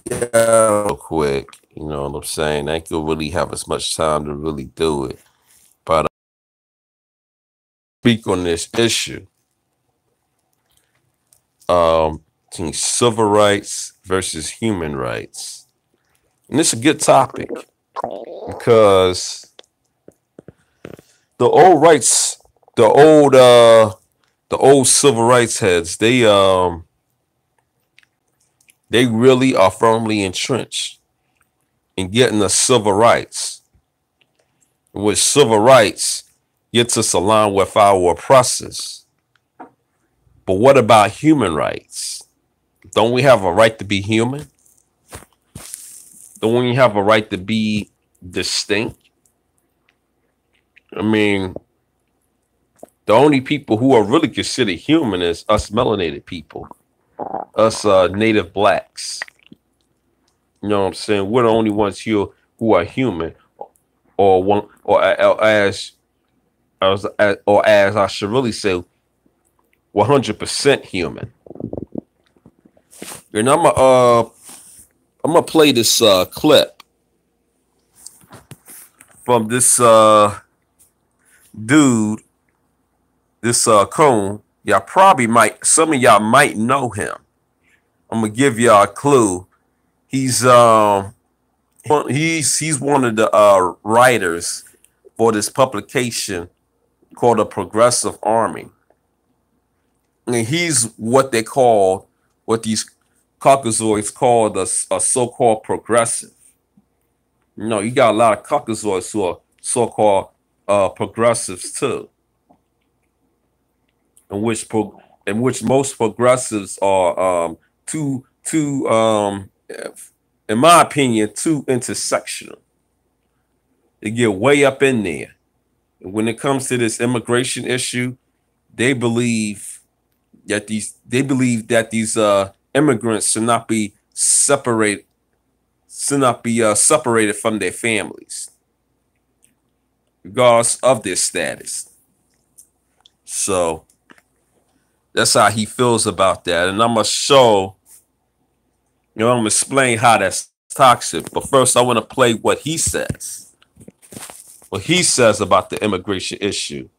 Yeah, real quick. You know what I'm saying? I ain't gonna really have as much time to really do it. But speak on this issue. Between civil rights versus human rights. And it's a good topic because the old rights, the old the old civil rights heads, they really are firmly entrenched in getting the civil rights, which civil rights gets us aligned with our oppressors. But what about human rights? Don't we have a right to be human? Don't we have a right to be distinct? I mean, the only people who are really considered human is us melanated people, us native blacks. You know what I'm saying? We're the only ones here who are human, or one, or as I should really say, 100% human. And I'm gonna play this clip from this dude, this coon. Y'all probably might, some of y'all might know him. I'm gonna give y'all a clue. He's he's one of the writers for this publication called the Progressive Army, and he's what they call, what these Caucasoids call a so-called progressive. You know, you got a lot of Caucasoids who are so-called progressives too, in which most progressives are too in my opinion, too intersectional. They get way up in there. And when it comes to this immigration issue, they believe these immigrants should not be separated from their families, regardless of their status. So that's how he feels about that. And I'm gonna show, I'm gonna explain how that's toxic. But first I want to play what he says. What he says about the immigration issue.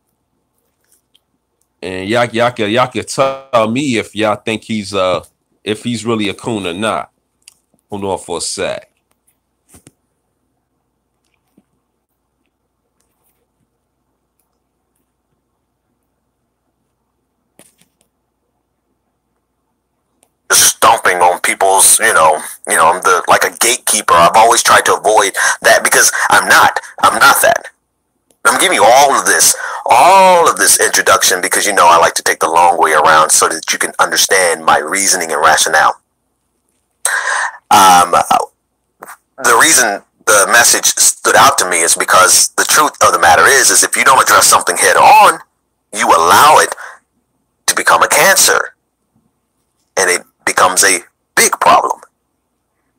And y'all can tell me if y'all think if he's really a coon or not. Hold on for a sec. Stomping on people's, I'm the like a gatekeeper. I've always tried to avoid that because I'm not that. I'm giving you all of this introduction because I like to take the long way around so that you can understand my reasoning and rationale. Um, the reason the message stood out to me is because the truth of the matter is if you don't address something head on, you allow it to become a cancer, and it becomes a big problem.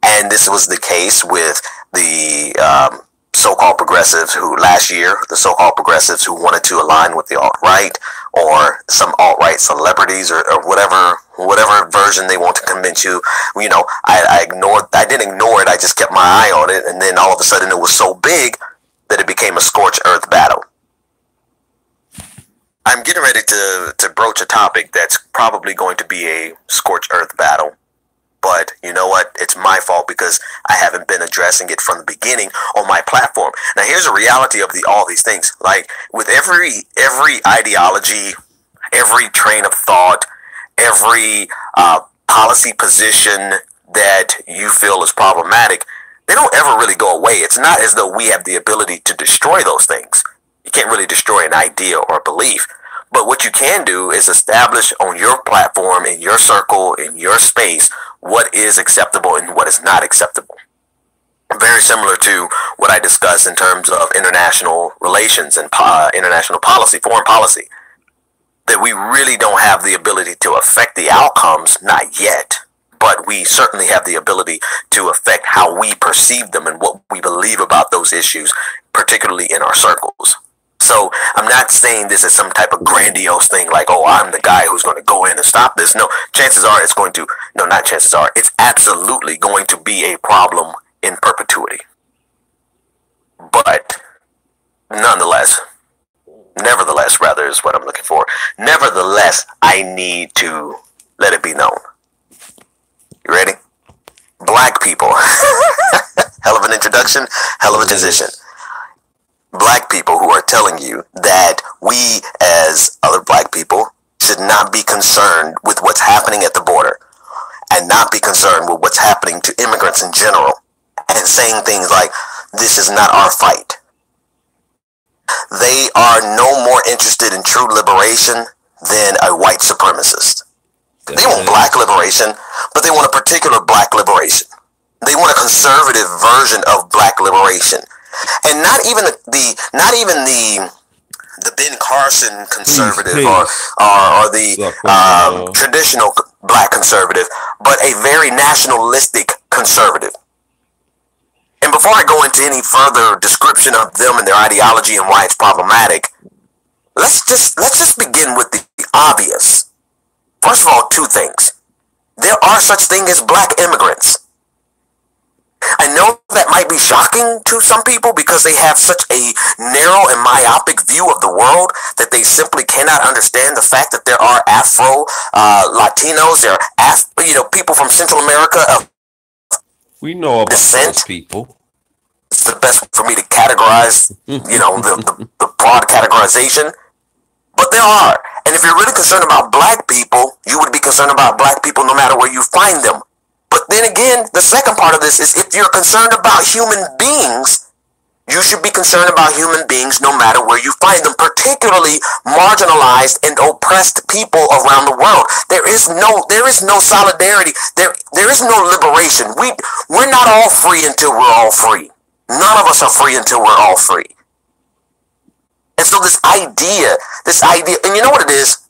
And this was the case with the so-called progressives the so-called progressives who wanted to align with the alt-right or some alt-right celebrities or whatever version they want to convince you. I didn't ignore it. I just kept my eye on it. And then all of a sudden it was so big that it became a scorched earth battle. I'm getting ready to broach a topic that's probably going to be a scorched earth battle. But you know what? It's my fault because I haven't been addressing it from the beginning on my platform. Now, here's the reality of all these things. Like with every ideology, every train of thought, every policy position that you feel is problematic, they don't ever really go away. It's not as though we have the ability to destroy those things. You can't really destroy an idea or a belief. But what you can do is establish on your platform, in your circle, in your space, what is acceptable and what is not acceptable. Very similar to what I discussed in terms of international relations and international policy, foreign policy, that we really don't have the ability to affect the outcomes, not yet, but we certainly have the ability to affect how we perceive them and what we believe about those issues, particularly in our circles. So I'm not saying this is some type of grandiose thing like, oh, I'm the guy who's going to go in and stop this. No, chances are it's going to, no, not chances are, it's absolutely going to be a problem in perpetuity. But nonetheless, nevertheless, rather, is what I'm looking for. Nevertheless, I need to let it be known. You ready? Black people. Hell of an introduction, hell of a transition. Black people who are telling you that we, as other black people, should not be concerned with what's happening at the border and not be concerned with what's happening to immigrants in general, and saying things like, this is not our fight. They are no more interested in true liberation than a white supremacist. They want black liberation, but they want a particular black liberation. They want a conservative version of black liberation. And not even the Ben Carson conservative or the traditional black conservative, but a very nationalistic conservative. And before I go into any further description of them and their ideology and why it's problematic, let's just begin with the obvious. First of all, two things. There are such things as black immigrants. I know that might be shocking to some people because they have such a narrow and myopic view of the world that they simply cannot understand the fact that there are Afro Latinos, there are people from Central America of we know about descent. Those people. It's the best for me to categorize, the broad categorization. But there are. And if you're really concerned about black people, you would be concerned about black people no matter where you find them. But then again, the second part of this is if you're concerned about human beings, you should be concerned about human beings no matter where you find them, particularly marginalized and oppressed people around the world. There is no solidarity. There is no liberation. We're not all free until we're all free. None of us are free until we're all free. And so this idea, and you know what it is?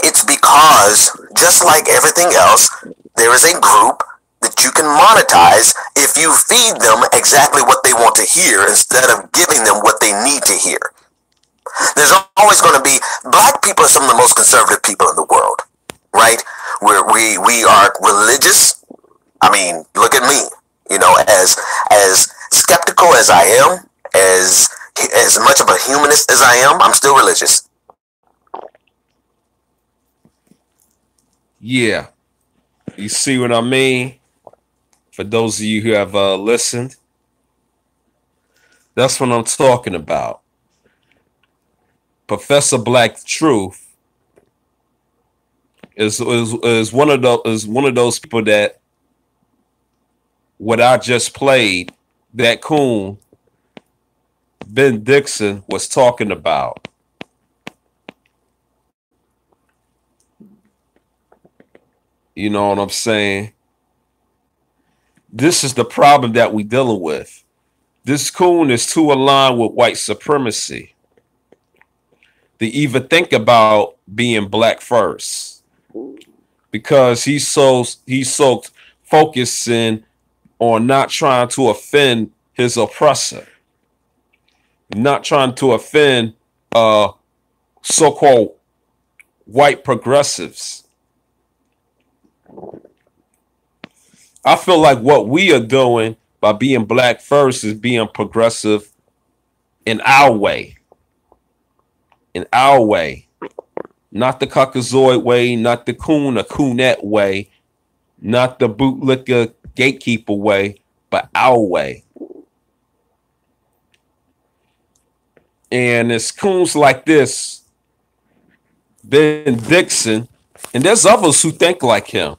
It's because, just like everything else, there is a group that you can monetize if you feed them exactly what they want to hear instead of giving them what they need to hear. There's always going to be, black people are some of the most conservative people in the world, right? We are religious. I mean, look at me, as skeptical as I am, as much of a humanist as I am, I'm still religious. Yeah. You see what I mean? For those of you who have listened, that's what I'm talking about. Professor Black Truth is one of those people that what I just played, that coon Ben Dixon was talking about. You know what I'm saying? This is the problem that we're dealing with. This coon is too aligned with white supremacy to even think about being black first, because he's so focusing on not trying to offend his oppressor, not trying to offend so-called white progressives. I feel like what we are doing by being black first is being progressive in our way. In our way. Not the Caucasoid way, not the coon or coonette way, not the bootlicker gatekeeper way, but our way. And it's coons like this, Ben Dixon, and there's others who think like him.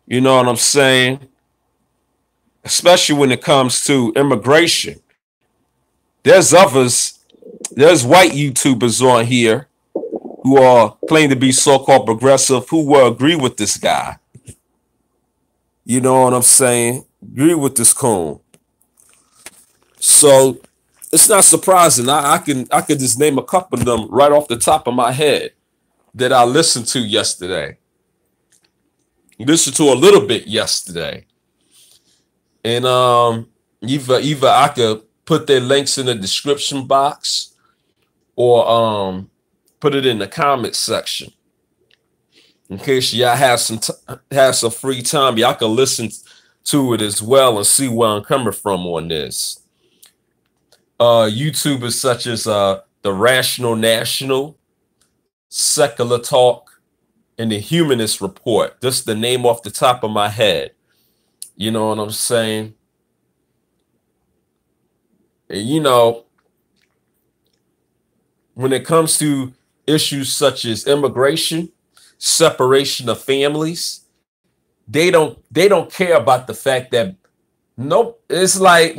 You know what I'm saying? Especially when it comes to immigration. There's others, there's white YouTubers on here who are claim to be so-called progressive who will agree with this guy. You know what I'm saying? Agree with this coon. So it's not surprising. I could just name a couple of them right off the top of my head that I listened to yesterday. Listened to a little bit yesterday. And either I could put their links in the description box or put it in the comment section in case y'all have some free time. Y'all can listen to it as well and see where I'm coming from on this. YouTubers such as the Rational National, Secular Talk, and the Humanist Report. Just the name off the top of my head. You know what I'm saying? And you know, when it comes to issues such as immigration, separation of families, they don't care about the fact that it's like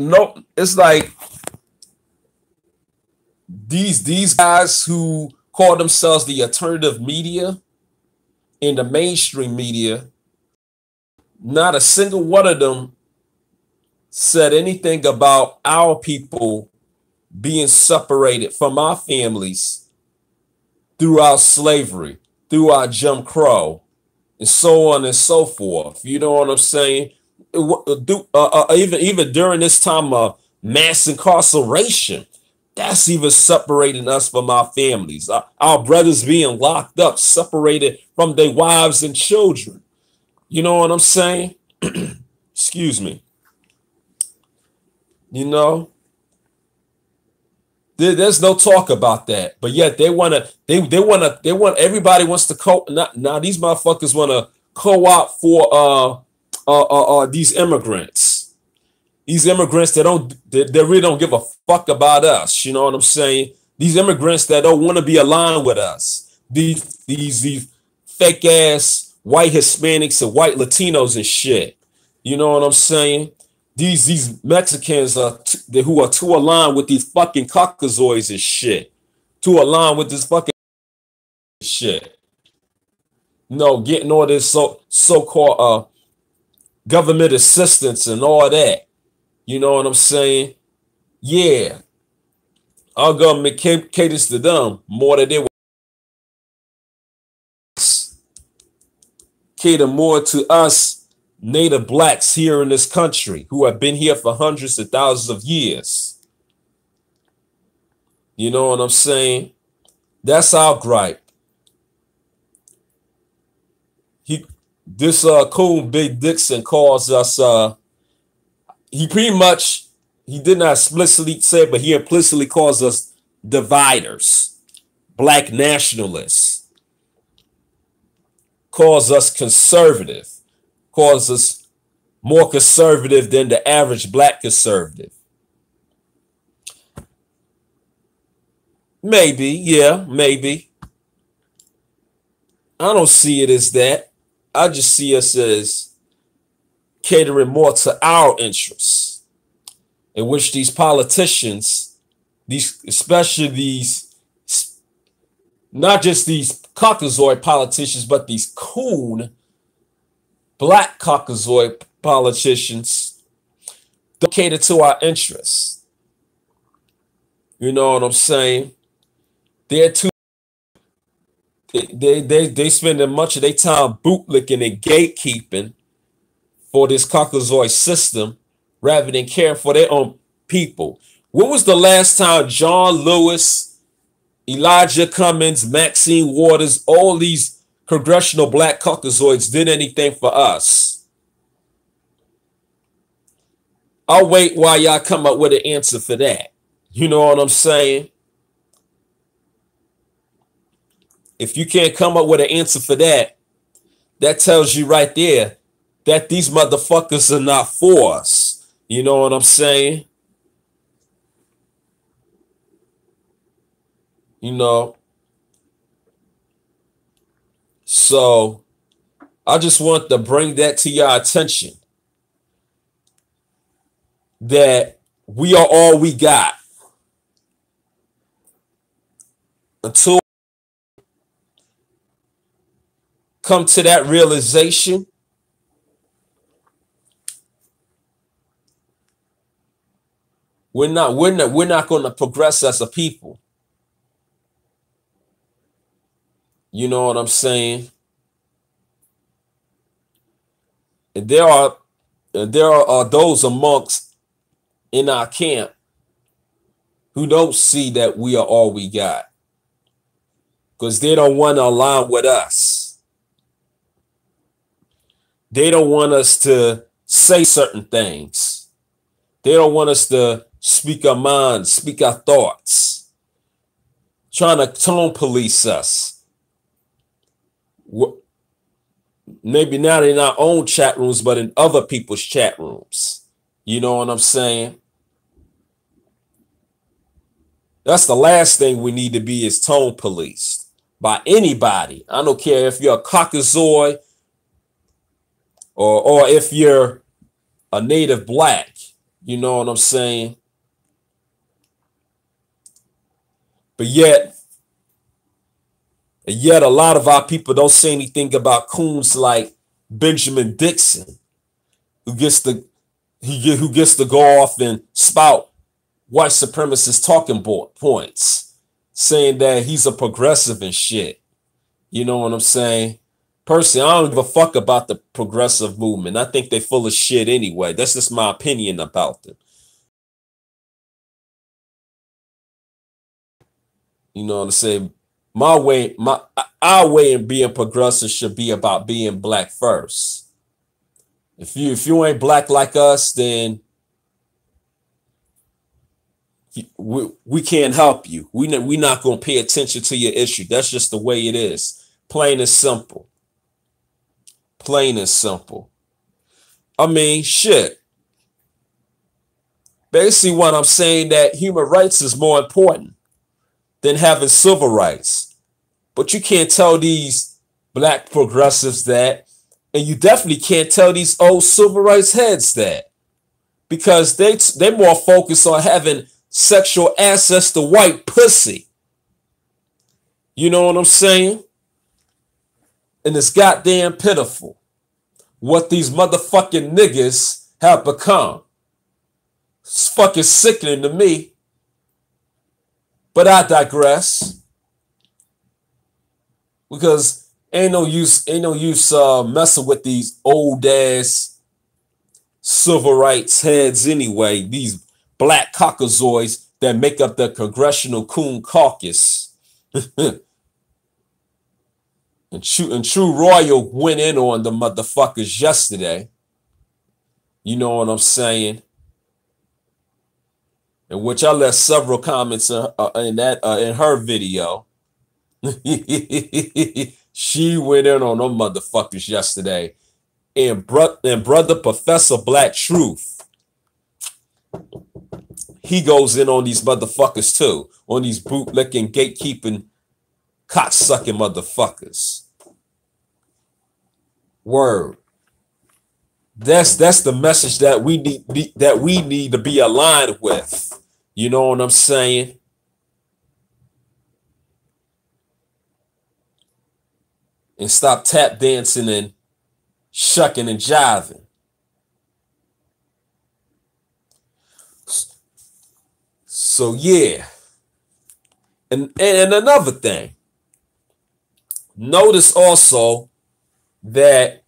these guys who call themselves the alternative media in the mainstream media, not a single one of them said anything about our people being separated from our families throughout slavery, throughout Jim Crow, and so on and so forth. You know what I'm saying? Even during this time of mass incarceration, that's even separating us from our families. Our brothers being locked up, separated from their wives and children. You know what I'm saying? Excuse me. You know, there's no talk about that, but yet they want everybody wants to now these motherfuckers want to co-opt for these immigrants. These immigrants that really don't give a fuck about us. You know what I'm saying? These immigrants that don't want to be aligned with us. These fake ass white Hispanics and white Latinos and shit. You know what I'm saying? These Mexicans who are too aligned with these fucking Caucasoids and shit. Too aligned with this fucking shit. No, getting all this so-called government assistance and all that. You know what I'm saying? Yeah. Our government caters to them more than they would cater more to us Native blacks here in this country who have been here for hundreds of thousands of years. You know what I'm saying? That's our gripe. This cool Big Dixon calls us he did not explicitly say, but he implicitly calls us dividers, black nationalists, calls us conservative, calls us more conservative than the average black conservative. Maybe, yeah, maybe. I don't see it as that. I just see us as catering more to our interests, in which these politicians, especially these, not just these Caucasoid politicians, but these coon black Caucasoid politicians, don't cater to our interests. You know what I'm saying? They're too. They spending much of their time bootlicking and gatekeeping for this Caucasoid system rather than caring for their own people. When was the last time John Lewis, Elijah Cummings, Maxine Waters, all these congressional black Caucasoids did anything for us? I'll wait while y'all come up with an answer for that. You know what I'm saying? If you can't come up with an answer for that, that tells you right there that these motherfuckers are not for us. You know what I'm saying? You know? So I just want to bring that to your attention, that we are all we got. Until come to that realization, we're not going to progress as a people. You know what I'm saying? And there are those amongst in our camp who don't see that we are all we got, because they don't want to align with us. They don't want us to say certain things. They don't want us to speak our minds, speak our thoughts, trying to tone police us. Maybe not in our own chat rooms, but in other people's chat rooms. You know what I'm saying? That's the last thing we need to be, is tone policed by anybody. I don't care if you're a Caucasoid or if you're a native black. You know what I'm saying? But yet a lot of our people don't say anything about coons like Benjamin Dixon, who gets to go off and spout white supremacist talking points, saying that he's a progressive and shit. You know what I'm saying? Personally, I don't give a fuck about the progressive movement. I think they're full of shit anyway. That's just my opinion about them. You know what I'm saying? Our way in being progressive should be about being black first. If you ain't black like us, then we can't help you. We're not going to pay attention to your issue. That's just the way it is. Plain and simple. Plain and simple. I mean, shit. Basically, what I'm saying, that human rights is more important than having civil rights. But you can't tell these black progressives that, and you definitely can't tell these old civil rights heads that, because they're more focused on having sexual access to white pussy. You know what I'm saying? And it's goddamn pitiful what these motherfucking niggas have become. It's fucking sickening to me. But I digress. Because ain't no use messing with these old ass civil rights heads anyway. These black Caucasoids that make up the Congressional Coon Caucus. And True Royal went in on the motherfuckers yesterday. You know what I'm saying? In which I left several comments in her video. She went in on them motherfuckers yesterday. And brother Professor Black Truth, he goes in on these motherfuckers too, on these bootlicking, gatekeeping, cocksucking motherfuckers. Word. That's the message that we need to be aligned with. You know what I'm saying? And stop tap dancing and shucking and jiving. So yeah. And another thing. Notice also that,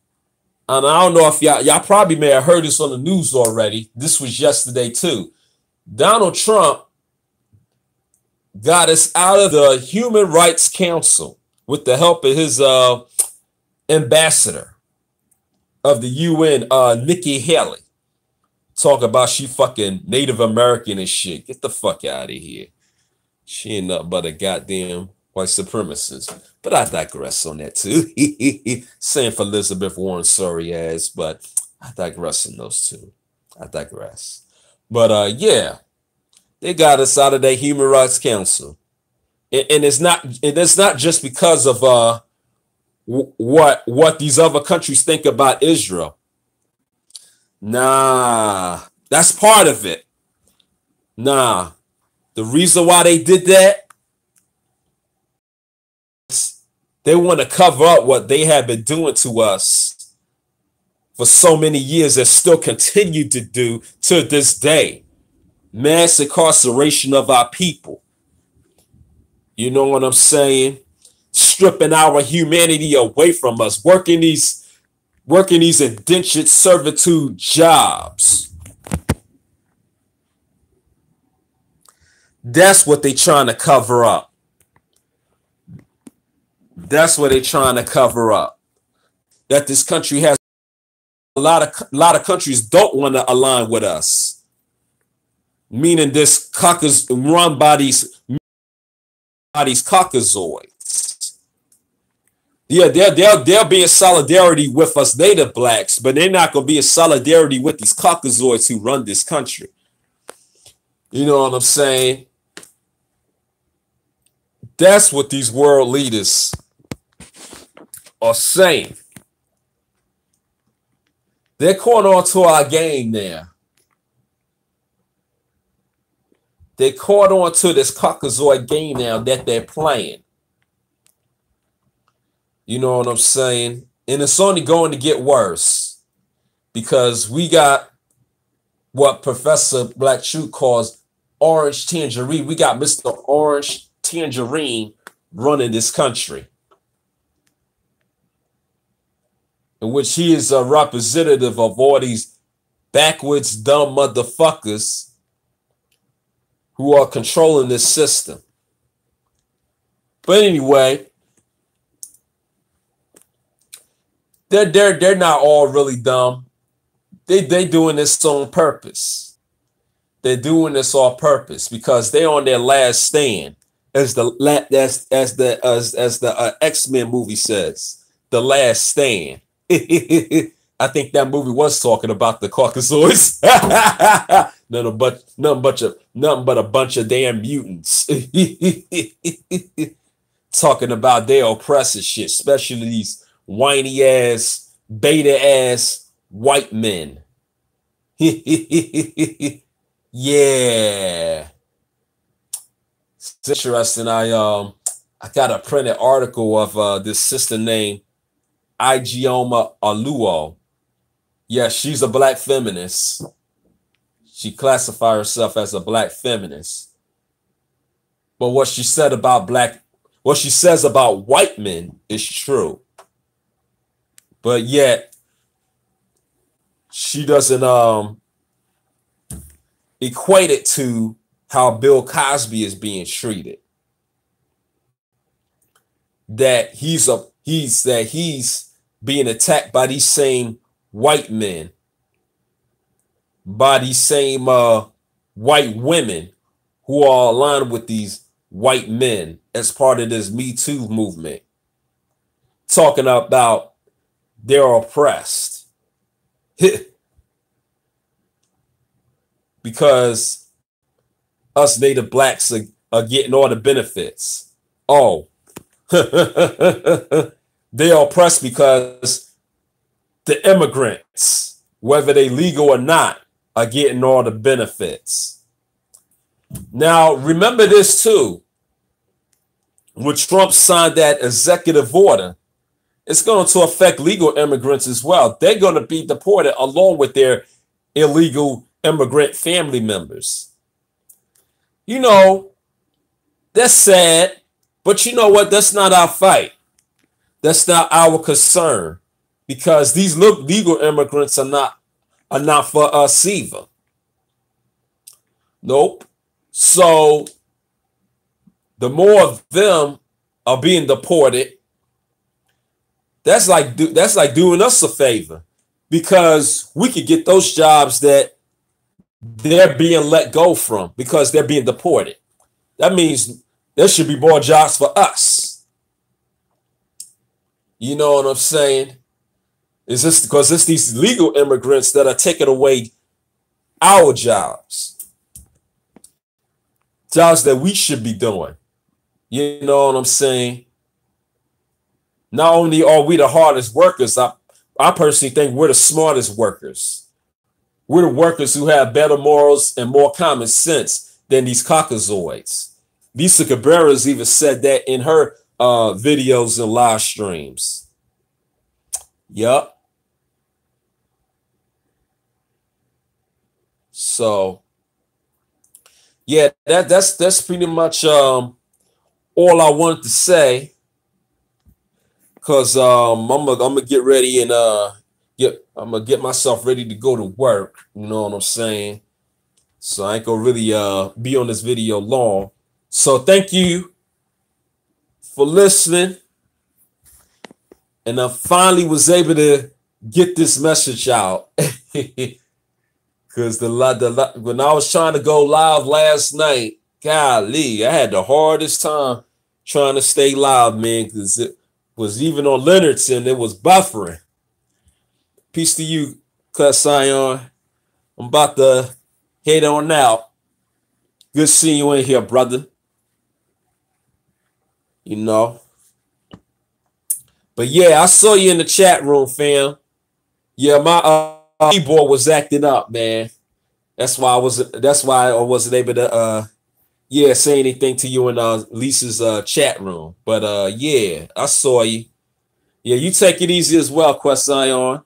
and I don't know if y'all probably may have heard this on the news already. This was yesterday too. Donald Trump got us out of the Human Rights Council with the help of his ambassador of the UN, Nikki Haley. Talk about she fucking Native American and shit. Get the fuck out of here. She ain't nothing but a goddamn white supremacist. But I digress on that too. Same for Elizabeth Warren, sorry ass, but I digress on those two. I digress. But yeah, they got us out of the Human Rights Council. And it's not just because of what these other countries think about Israel. Nah, that's part of it. Nah, the reason why they did that, they want to cover up what they have been doing to us for so many years and still continue to do to this day. Mass incarceration of our people. You know what I'm saying? Stripping our humanity away from us, working these indentured servitude jobs. That's what they trying to cover up. That's what they're trying to cover up. That this country has a lot of countries don't want to align with us. Meaning this caucus run by these Caucasoids. Yeah, they'll be in solidarity with us native blacks, but they're not gonna be in solidarity with these Caucasoids who run this country. You know what I'm saying? That's what these world leaders are saying. They're caught on to our game now. They caught on to this Caucasoid game now that they're playing. You know what I'm saying? And it's only going to get worse because we got what Professor Black Truth calls Orange Tangerine. We got Mr. Orange Tangerine running this country, in which he is a representative of all these backwards, dumb motherfuckers who are controlling this system. But anyway, they're not all really dumb. They doing this on purpose. They're doing this on purpose because they're on their last stand, as the X-Men movie says, the last stand. I think that movie was talking about the Caucasoids. nothing but a bunch of damn mutants talking about their oppressive shit, especially these whiny ass, beta ass white men. Yeah, it's interesting. I got a printed article of this sister named Ijeoma Oluo. Yeah, she's a black feminist. She classifies herself as a black feminist. But what she said about what she says about white men is true. But yet she doesn't equate it to how Bill Cosby is being treated. That he's being attacked by these same white men, by these same white women who are aligned with these white men as part of this Me Too movement, talking about they're oppressed because us native blacks are getting all the benefits. Oh, they're oppressed because the immigrants, whether they legal or not, are getting all the benefits. Now, remember this too. When Trump signed that executive order, it's going to affect legal immigrants as well. They're going to be deported along with their illegal immigrant family members. You know, that's sad, but you know what? That's not our fight. That's not our concern, because these legal immigrants are not for us either. Nope. So the more of them are being deported, that's like doing us a favor, because we could get those jobs that they're being let go from because they're being deported. That means there should be more jobs for us. You know what I'm saying? It's just because it's these legal immigrants that are taking away our jobs that we should be doing. You know what I'm saying? Not only are we the hardest workers, I personally think we're the smartest workers. We're the workers who have better morals and more common sense than these Caucasoids. Lisa Cabrera's even said that in her videos and live streams. Yup. So, yeah, that's pretty much all I wanted to say. Cause I'm gonna get ready and I'm gonna get myself ready to go to work. You know what I'm saying? So I ain't gonna really be on this video long. So thank you for listening. And I finally was able to get this message out. Because when I was trying to go live last night, golly, I had the hardest time trying to stay live, man, because it was even on Leonardson, it was buffering. Peace to you, Cut Sion. I'm about to head on out. Good seeing you in here, brother. You know. But yeah, I saw you in the chat room, fam. Yeah, my keyboard was acting up, man. That's why I wasn't able to say anything to you in Lisa's chat room. But yeah, I saw you. Yeah, you take it easy as well, Quest Zion.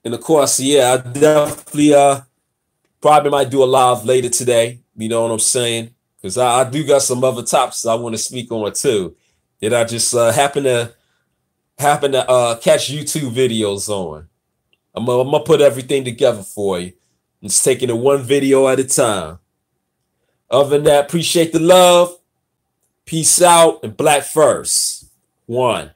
And of course, yeah, I definitely probably might do a live later today. You know what I'm saying? Because I do got some other topics I want to speak on too. That I just happen to catch YouTube videos on. I'm gonna put everything together for you. It's taking it one video at a time. Other than that, appreciate the love. Peace out and black first. One.